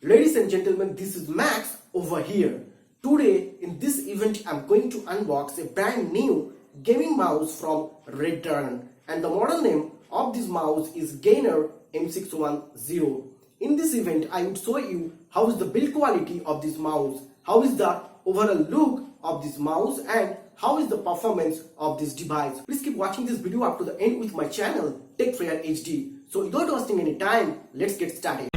Ladies and gentlemen, this is Max over here. Today in this event I'm going to unbox a brand new gaming mouse from Redragon, and the model name of this mouse is Gainer M610. In this event I would show you how is the build quality of this mouse, how is the overall look of this mouse, and how is the performance of this device. Please keep watching this video up to the end with my channel Tech Fair HD. So without wasting any time, let's get started.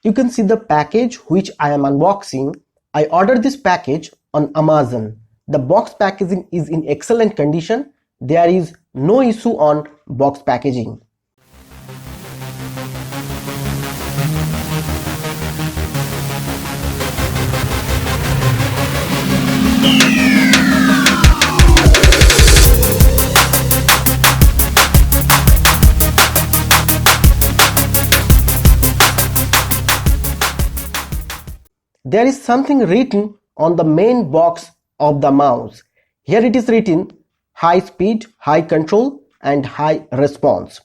You can see the package which I am unboxing. I ordered this package on Amazon. The box packaging is in excellent condition. There is no issue on box packaging. There is something written on the main box of the mouse. Here it is written high speed, high control and high response.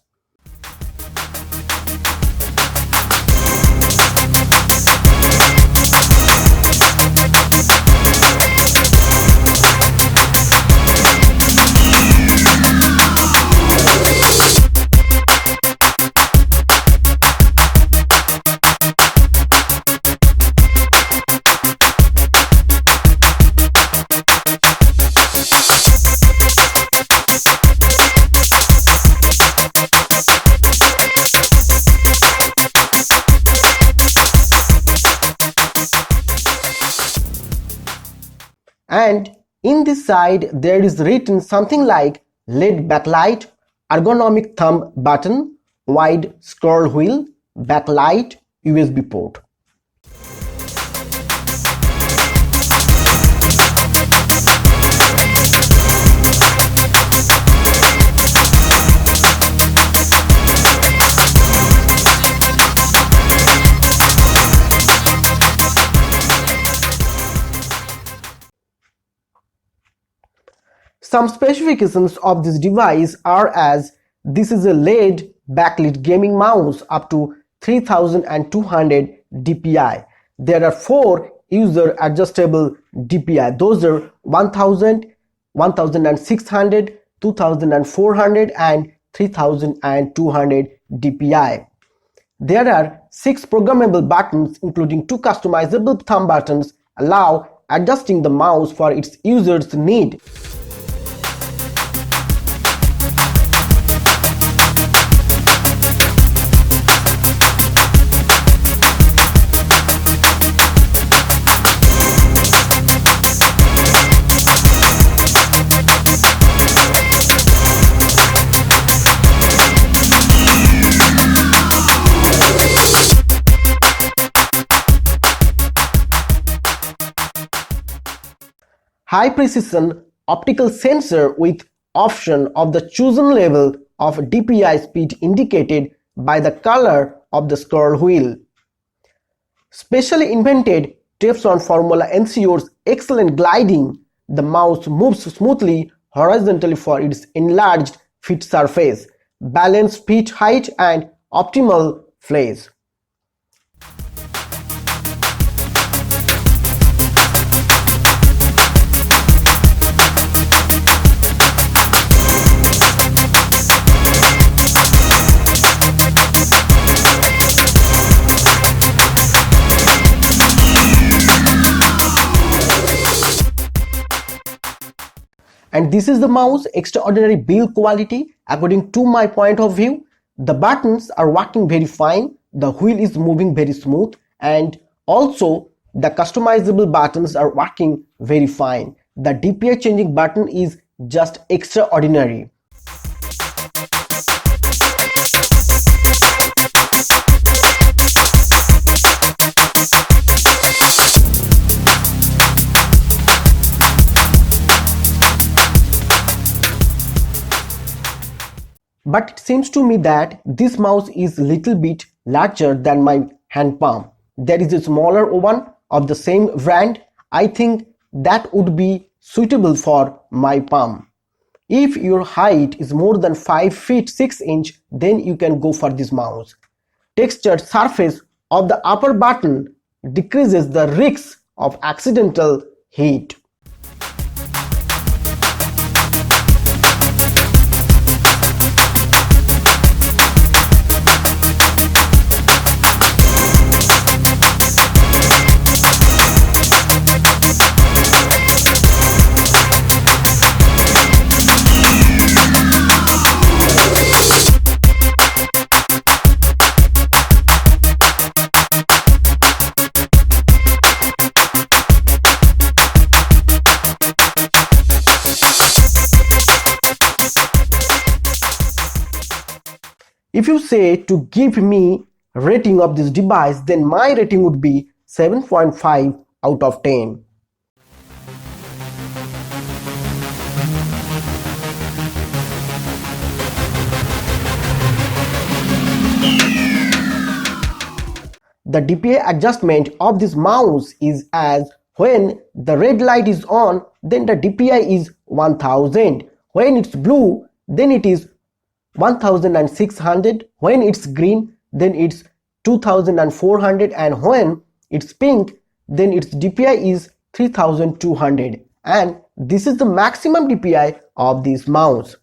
And in this side there is written something like LED backlight, ergonomic thumb button, wide scroll wheel, backlight, USB port. Some specifications of this device are as this is a LED backlit gaming mouse up to 3200 DPI. There are 4 user adjustable DPI. Those are 1000, 1600, 2400 and 3200 DPI. There are 6 programmable buttons including 2 customizable thumb buttons allow adjusting the mouse for its user's need. High precision optical sensor with option of the chosen level of DPI speed indicated by the color of the scroll wheel. Specially invented Teflon formula ensures excellent gliding. The mouse moves smoothly horizontally for its enlarged fit surface, balanced pitch height and optimal flash. And this is the mouse extraordinary build quality according to my point of view. The buttons are working very fine, the wheel is moving very smooth, and also the customizable buttons are working very fine. The DPI changing button is just extraordinary. But it seems to me that this mouse is little bit larger than my hand palm. There is a smaller one of the same brand. I think that would be suitable for my palm. If your height is more than 5 feet 6 inch, then you can go for this mouse. Textured surface of the upper button decreases the risk of accidental heat. If you say to give me rating of this device, then my rating would be 7.5 out of 10. The DPI adjustment of this mouse is as when the red light is on, then the DPI is 1000. When it's blue, then it is 1600. When it's green, then it's 2400, and when it's pink, then its DPI is 3200. And this is the maximum DPI of this mouse.